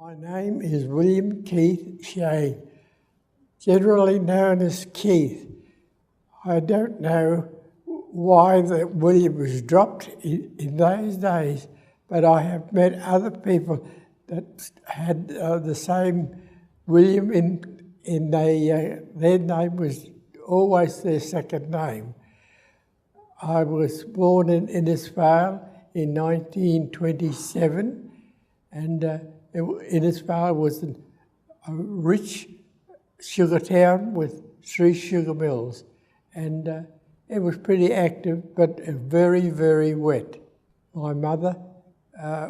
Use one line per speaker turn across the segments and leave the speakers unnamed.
My name is William Keith Shang, generally known as Keith. I don't know why the William was dropped in those days, but I have met other people that had the same William in their name was always their second name. I was born in Innisfail in 1927, and Innisfail was a rich sugar town with 3 sugar mills, and it was pretty active but very, very wet. My mother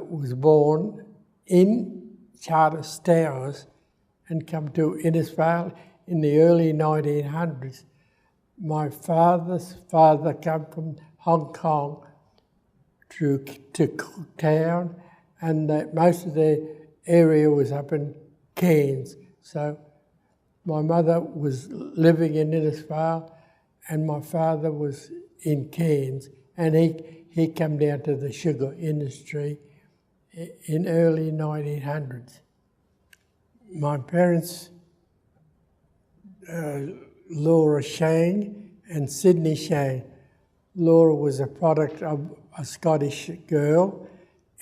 was born in Charters Towers and come to Innisfail in the early 1900s. My father's father came from Hong Kong to Cooktown, and most of their area was up in Cairns. So my mother was living in Innisfail and my father was in Cairns, and he came down to the sugar industry in early 1900s. My parents, Laura Shang and Sydney Shang. Laura was a product of a Scottish girl,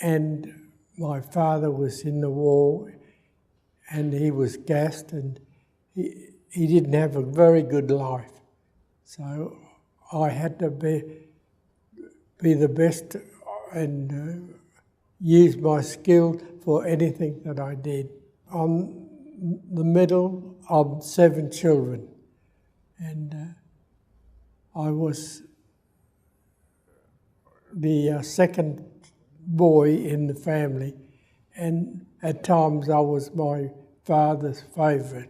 and my father was in the war and he was gassed, and he didn't have a very good life. So I had to be the best and use my skill for anything that I did. I'm the middle of 7 children, and I was the second boy in the family, and at times I was my father's favourite.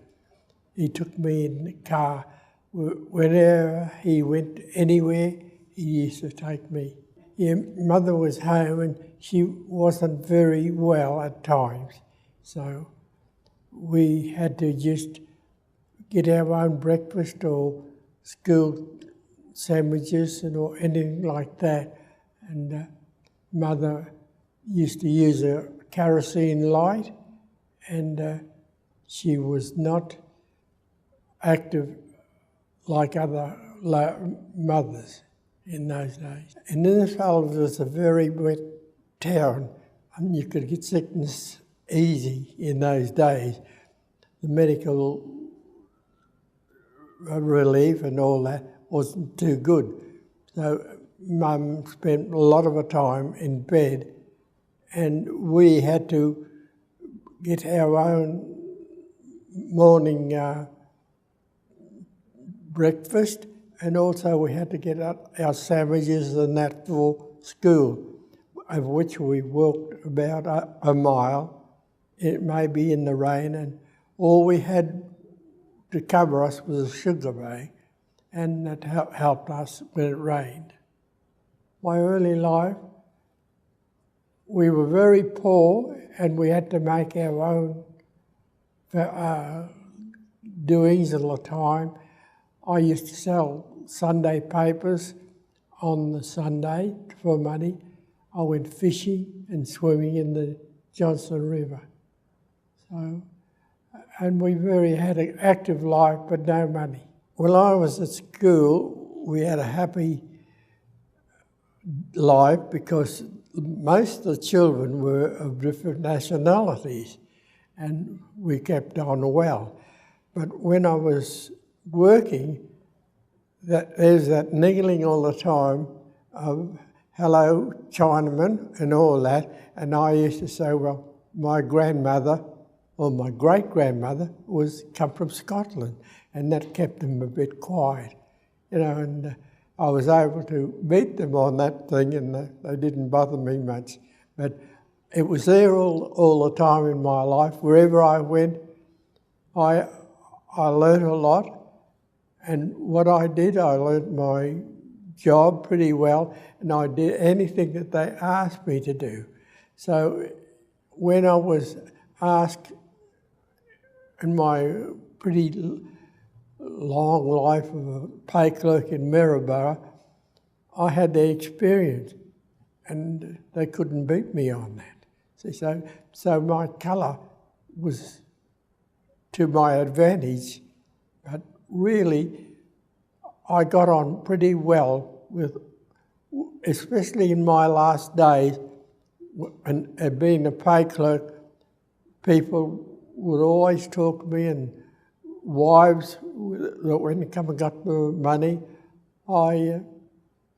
He took me in the car. Whenever he went anywhere, he used to take me. Mother was home and she wasn't very well at times, so we had to just get our own breakfast or school sandwiches or anything like that. And Mother used to use a kerosene light, and she was not active like other mothers in those days. And Innisfail was a very wet town, and you could get sickness easy in those days. The medical relief and all that wasn't too good. So Mum spent a lot of her time in bed, and we had to get our own morning breakfast, and also we had to get our sandwiches and that for school, of which we walked about a mile, it may be in the rain, and all we had to cover us was a sugar bag, and that helped us when it rained. My early life, we were very poor and we had to make our own doings all the time. I used to sell Sunday papers on the Sunday for money. I went fishing and swimming in the Johnson River. So, and we had an active life but no money. When I was at school, we had a happy life because most of the children were of different nationalities and we kept on well. But when I was working, there's that niggling all the time of hello Chinaman and all that, and I used to say, well, my grandmother or my great-grandmother come from Scotland, and that kept them a bit quiet, and I was able to meet them on that thing, and they didn't bother me much. But it was there all the time in my life. Wherever I went, I learned a lot. And what I did, I learned my job pretty well, and I did anything that they asked me to do. So when I was asked in my pretty long life of a pay clerk in Maryborough, I had the experience, and they couldn't beat me on that. So my colour was to my advantage, but really I got on pretty well with, especially in my last days, and being a pay clerk, people would always talk to me, and wives that when they come and got the money, I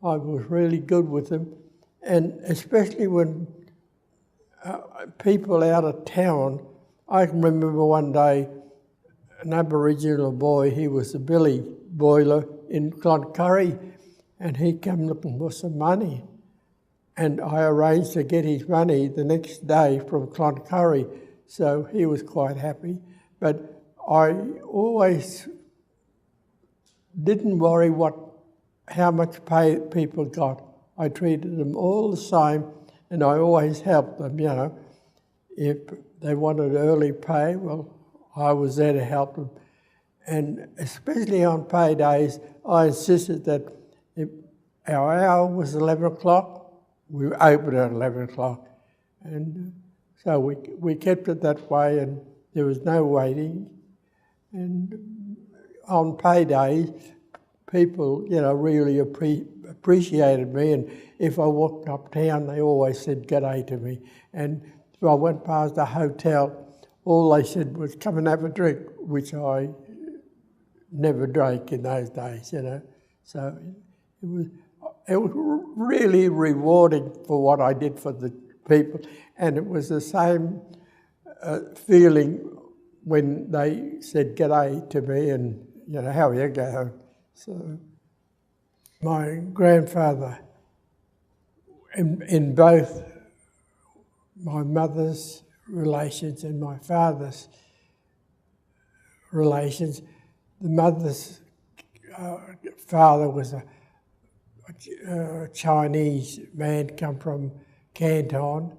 was really good with them, and especially when people out of town. I can remember one day an Aboriginal boy, he was a billy boiler in Cloncurry, and he came looking for some money, and I arranged to get his money the next day from Cloncurry, so he was quite happy. But I always didn't worry how much pay people got. I treated them all the same, and I always helped them, If they wanted early pay, well, I was there to help them. And especially on pay days, I insisted that if our hour was 11 o'clock, we opened at 11 o'clock. And so we kept it that way, and there was no waiting. And on pay days, people, really appreciated me. And if I walked uptown, they always said g'day to me. And if I went past a hotel, all they said was, come and have a drink, which I never drank in those days, So it was really rewarding for what I did for the people. And it was the same feeling when they said g'day to me and, how are you going? So my grandfather, in both my mother's relations and my father's relations, the mother's father was a Chinese man, come from Canton,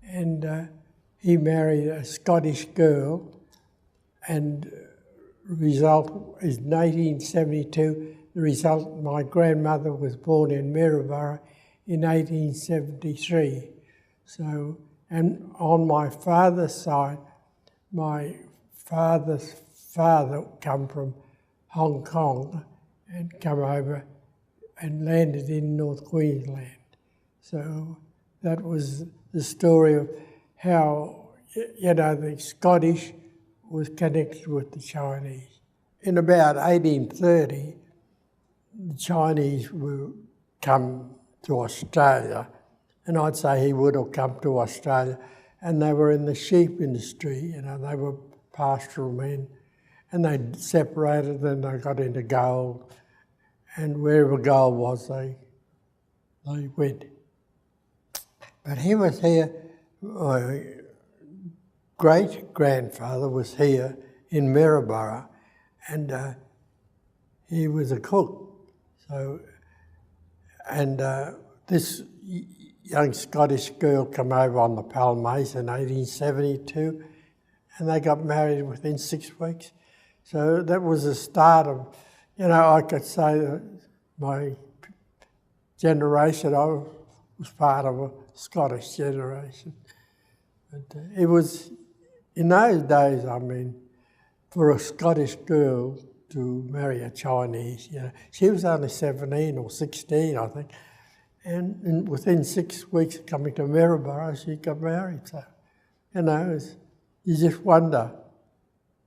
and he married a Scottish girl, and result is 1872. The result, my grandmother was born in Maryborough in 1873. So, and on my father's side, my father's father come from Hong Kong and come over and landed in North Queensland. So that was the story of how, the Scottish was connected with the Chinese. In about 1830, the Chinese would come to Australia, and I'd say he would have come to Australia, and they were in the sheep industry, they were pastoral men, and they separated, and they got into gold, and wherever gold was, they went. But he was here, my great-grandfather was here in Maryborough, and he was a cook. So, and this young Scottish girl came over on the Palmace in 1872, and they got married within 6 weeks. So that was the start of, I could say that my generation, I was part of a Scottish generation. But it was, in those days, for a Scottish girl to marry a Chinese, she was only 17 or 16, I think. And within 6 weeks of coming to Maryborough, she got married. So, you just wonder.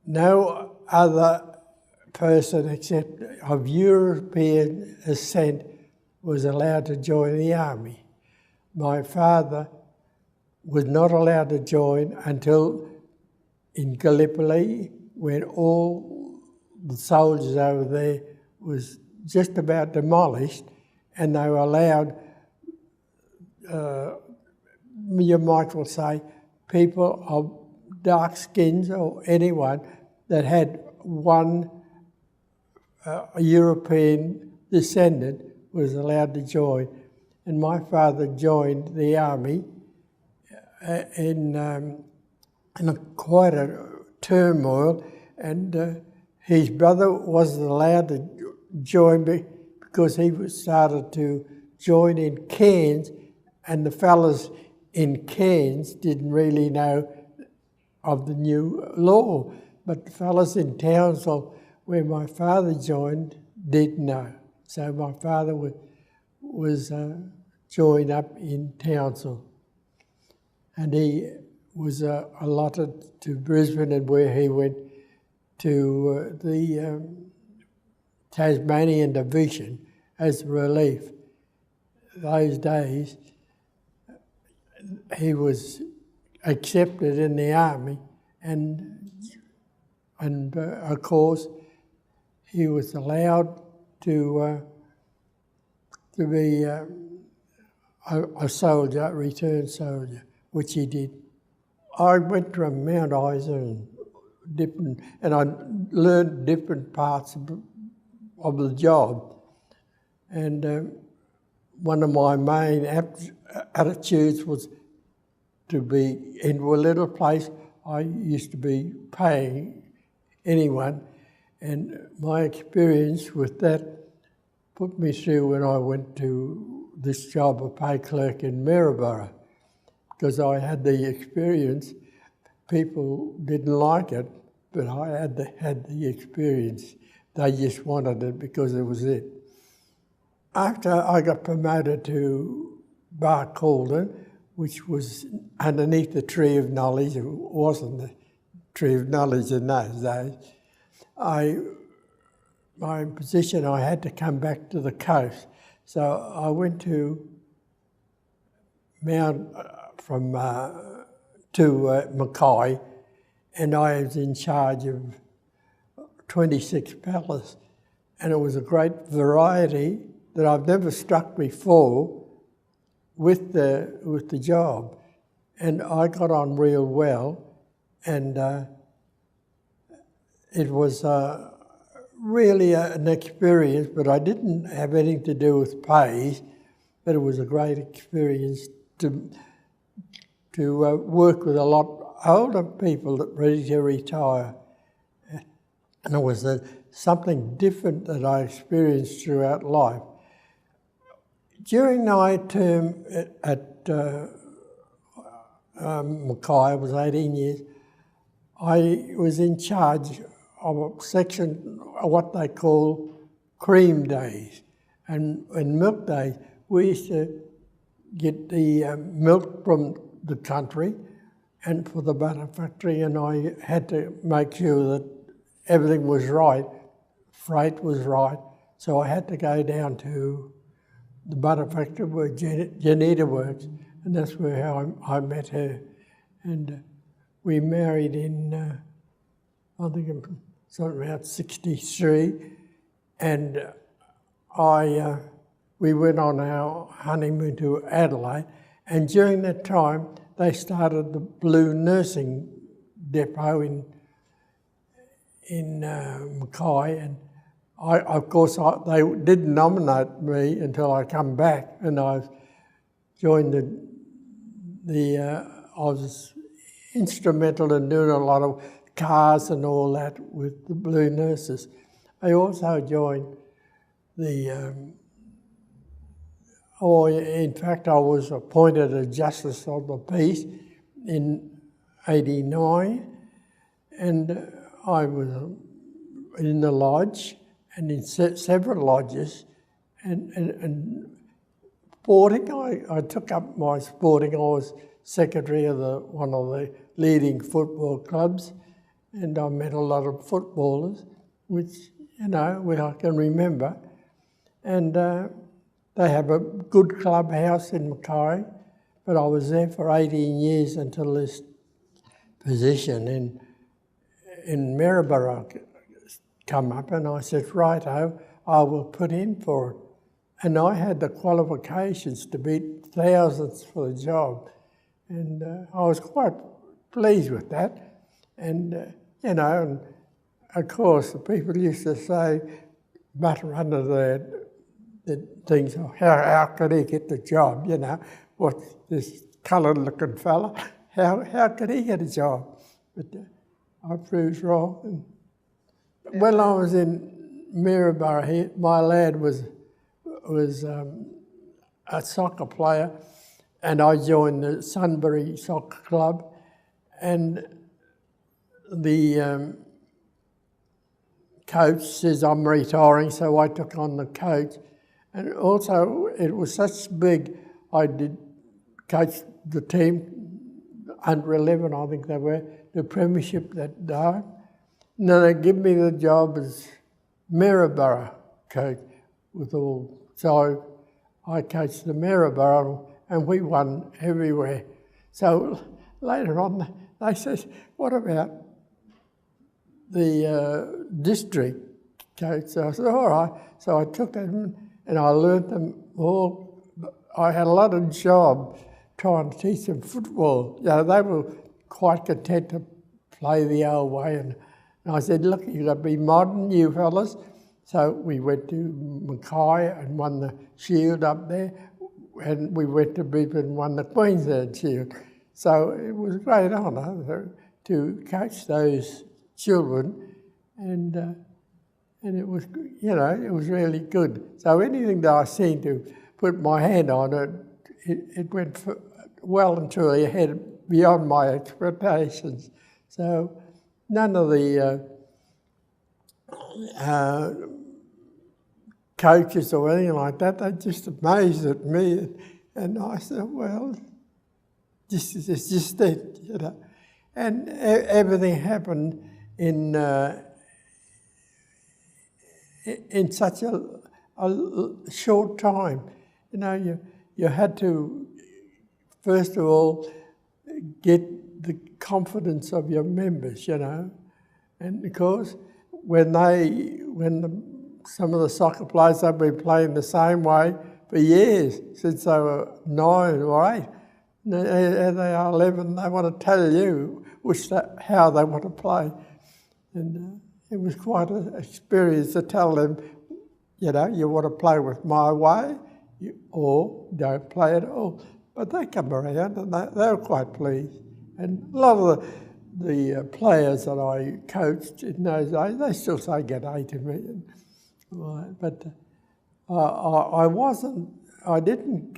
No other person except of European ascent was allowed to join the army. My father was not allowed to join until in Gallipoli, when all the soldiers over there was just about demolished, and they were allowed, you might well say, people of dark skins or anyone that had one European descendant was allowed to join. And my father joined the army in quite a turmoil, and his brother wasn't allowed to join because he started to join in Cairns, and the fellas in Cairns didn't really know of the new law. But the fellas in Townsville, where my father joined, didn't know. So my father was joined up in Townsville. And he was allotted to Brisbane, and where he went to the Tasmanian Division as relief. Those days, he was accepted in the army, and of course, he was allowed to be a soldier, returned soldier, which he did. I went from Mount Isa and I learned different parts of the job. And one of my main attitudes was to be into a little place. I used to be paying anyone, and my experience with that put me through when I went to this job of pay clerk in Maryborough, because I had the experience. People didn't like it, but I had the experience. They just wanted it because it was it. After I got promoted to Bar Calden, which was underneath the Tree of Knowledge, it wasn't the Tree of Knowledge in those days, my position, I had to come back to the coast. So I went to to Mackay, and I was in charge of 26 palace, and it was a great variety that I've never struck before with the job, and I got on real well, and it was really an experience, but I didn't have anything to do with pay, but it was a great experience to work with a lot older people that ready to retire. And it was something different that I experienced throughout life. During my term at Mackay, I was 18 years, I was in charge of a section of what they call cream days. And milk days, we used to get the milk from the country and for the butter factory, and I had to make sure that everything was right, freight was right. So I had to go down to the butter factory where Janita works, and that's where I met her. And we married in, I think something about 63, and we went on our honeymoon to Adelaide, and during that time they started the Blue Nursing Depot in Mackay, and they didn't nominate me until I come back, and I joined I was instrumental in doing a lot of cars and all that with the Blue Nurses. I also joined in fact I was appointed a Justice of the Peace in '89, and I was in the lodge and in several lodges, and sporting, I took up my sporting. I was secretary of one of the leading football clubs, and I met a lot of footballers, which, I can remember. And they have a good clubhouse in Mackay, but I was there for 18 years until this position in Maryborough come up, and I said, righto, I will put in for it. And I had the qualifications to beat thousands for the job, and I was quite pleased with that. And, and of course the people used to say, mutter under the things, how could he get the job, what's this coloured looking fella, how could he get a job? But I proved wrong. And when I was in Maryborough, my lad was a soccer player, and I joined the Sunbury Soccer Club, and the coach says I'm retiring, so I took on the coach. And also, it was such big, I did coach the team, under 11, I think they were, the premiership that day. And then they give me the job as Maryborough coach with all. So I coached the Maryborough and we won everywhere. So later on, they said, what about the district coach? So I said, all right. So I took them and I learnt them all. I had a lot of job trying to teach them football. You know, they were quite content to play the old way. And I said, look, you've got to be modern, you fellas. So we went to Mackay and won the Shield up there. And we went to Brisbane and won the Queensland Shield. So it was a great honour to coach those children. And it was, you know, it was really good. So anything that I seemed to put my hand on, it went well and truly ahead, beyond my expectations. So none of the coaches or anything like that, they just amazed at me. And I said, well, this is just it, you know. And everything happened in such a short time. You know, you had to, first of all, get the confidence of your members, you know. And of course, some of the soccer players have been playing the same way for years, since they were 9 or 8. And they are 11, they want to tell you how they want to play. And it was quite an experience to tell them, you know, you want to play with my way or don't play at all. But they come around and they were quite pleased. And a lot of the players that I coached in those days, they still say good day to me. But I didn't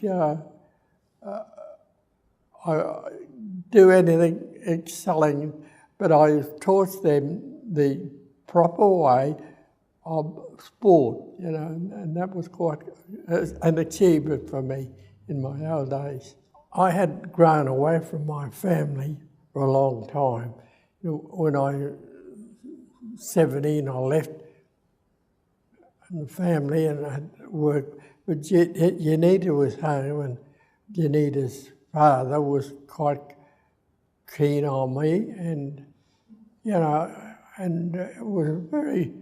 do anything excelling, but I taught them the proper way of sport, you know, and that was quite an achievement for me in my old days. I had grown away from my family for a long time. You know, when I was 17, I left the family and I had worked. But Janita was home, and Janita's father was quite keen on me, and you know, and it was very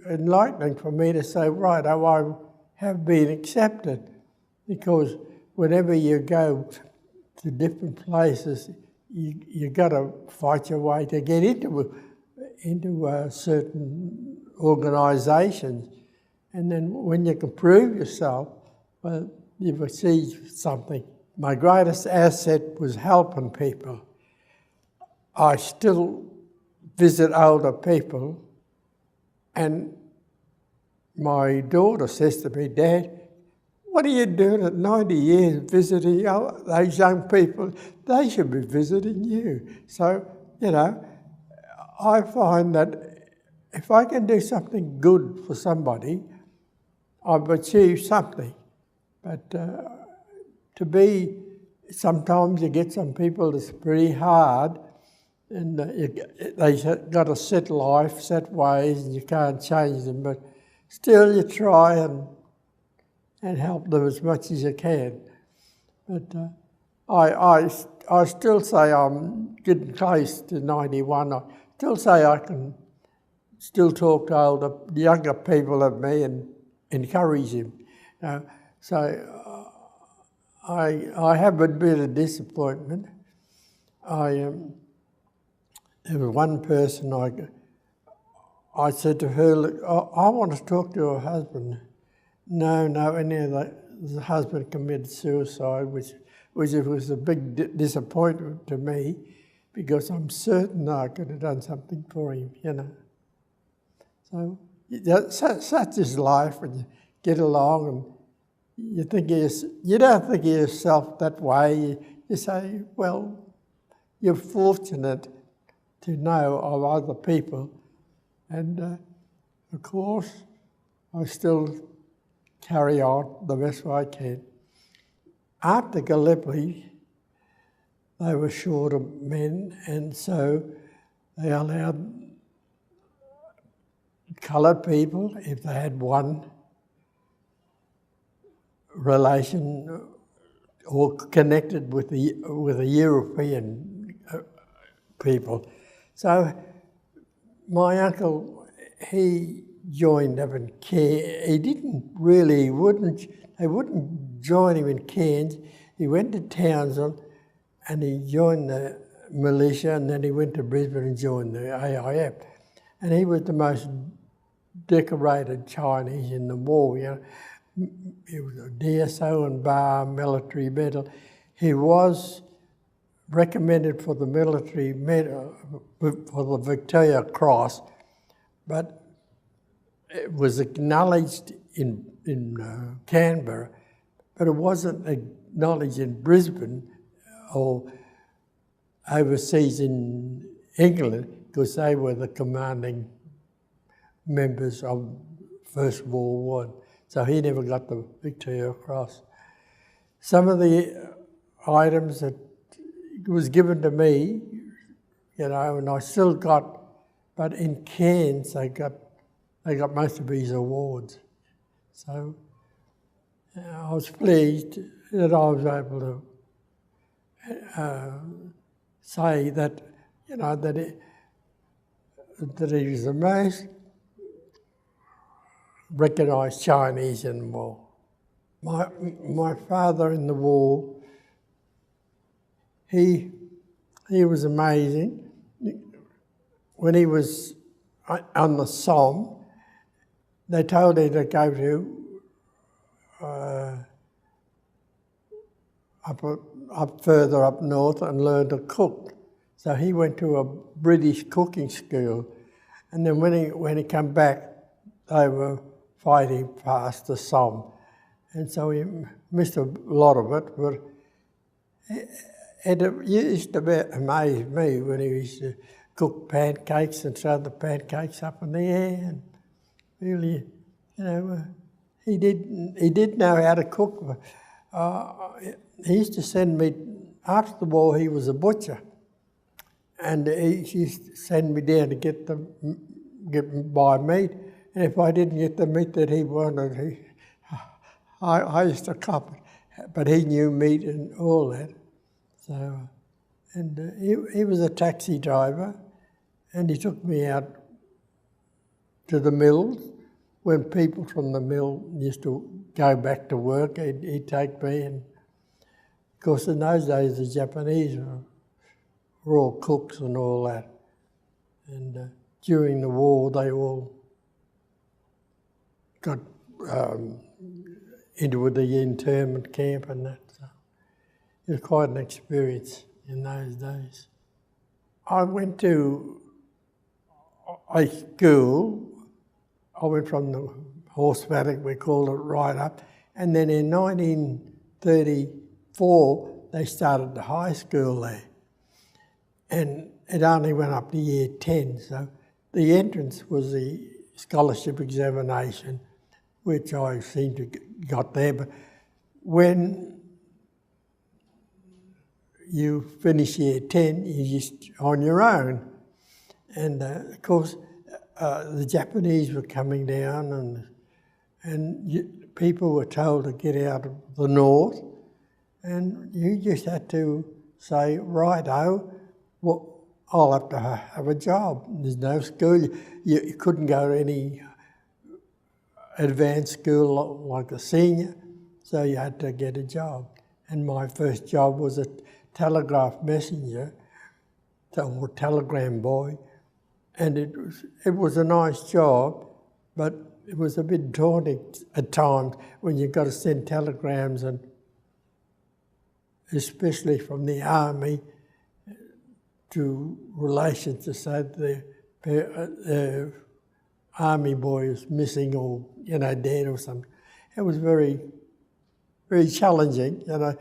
enlightening for me to say, right, I have been accepted, because whenever you go to different places, you got to fight your way to get into certain organisations, and then when you can prove yourself, well, you've achieved something. My greatest asset was helping people. I still visit older people, and my daughter says to me, Dad, what are you doing at 90 years visiting those young people? They should be visiting you. So, you know, I find that if I can do something good for somebody, I've achieved something. But sometimes you get some people that's pretty hard, and they've got a set life, set ways, and you can't change them, but still you try and help them as much as you can. But I still say I'm getting close to 91. I still say I can still talk to younger people than me and encourage them. So I have a bit of disappointment. There was one person I said to her, look, I want to talk to her husband. No, the husband committed suicide, which was a big disappointment to me, because I'm certain I could have done something for him, you know. So such is life when you get along, and you don't think of yourself that way. You say, well, you're fortunate know of other people. And of course, I still carry on the best way I can. After Gallipoli, they were short of men, and so they allowed coloured people, if they had one relation or connected with the European people. So my uncle, he joined up in Cairns. He they wouldn't join him in Cairns. He went to Townsville and he joined the militia, and then he went to Brisbane and joined the AIF. And he was the most decorated Chinese in the war, you know. He was a DSO and bar, military medal. He was recommended for the military medal, for the Victoria Cross, but it was acknowledged in Canberra, but it wasn't acknowledged in Brisbane or overseas in England, because they were the commanding members of First World War. So he never got the Victoria Cross. Some of the items that was given to me, you know, and I still got, but in Cairns they got most of these awards. So I was pleased that I was able to say that, you know, that he was the most recognised Chinese in the war. My father in the war, he was amazing. When he was on the Somme, they told him to go to up further up north and learn to cook. So he went to a British cooking school, and then when he came back, they were fighting past the Somme, and so he missed a lot of it. But it used to amaze me when he used to cook pancakes and throw the pancakes up in the air, and really, you know, he did know how to cook. He used to send me, after the war he was a butcher, and he used to send me down to get buy meat, and if I didn't get the meat that he wanted, I used to cop it, but he knew meat and all that. So, and he was a taxi driver, and he took me out to the mills. When people from the mill used to go back to work, he'd take me, and of course in those days the Japanese were all cooks and all that. And during the war they all got into the internment camp and that. So it was quite an experience in those days. I went to a school. I went from the horse paddock, we called it, right up. And then in 1934, they started the high school there. And it only went up to year 10. So the entrance was the scholarship examination, which I seemed to got there. But when you finish year 10, you're just on your own. And of course, the Japanese were coming down, and people were told to get out of the north, and you just had to say, righto, well, I'll have to have a job. There's no school. You couldn't go to any advanced school like a senior, so you had to get a job. And my first job was a telegraph messenger, or telegram boy. And it was a nice job, but it was a bit daunting at times when you've got to send telegrams, and especially from the army to relations to say that the army boy is missing or, you know, dead or something. It was very, very challenging, you know,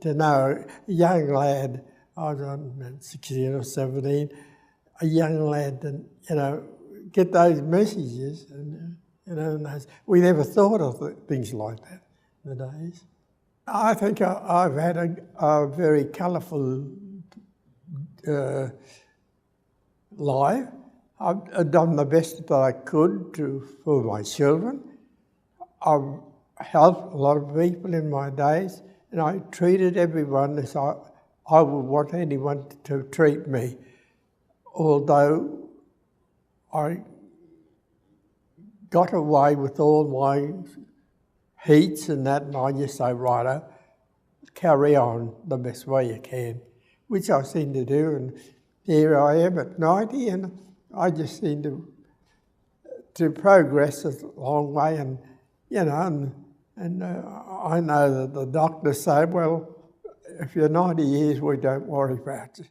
to know. A young lad, I was on 16 or 17, a young lad and, get those messages. And, and we never thought of things like that in the days. I think I've had a very colourful life. I've done the best that I could for my children. I've helped a lot of people in my days, and I treated everyone as I would want anyone to treat me, although I got away with all my heats and that, and I just say, righto, carry on the best way you can, which I seem to do, and here I am at 90, and I just seem to progress a long way, and I know that the doctors say, well, if you're 90 years, we don't worry about you.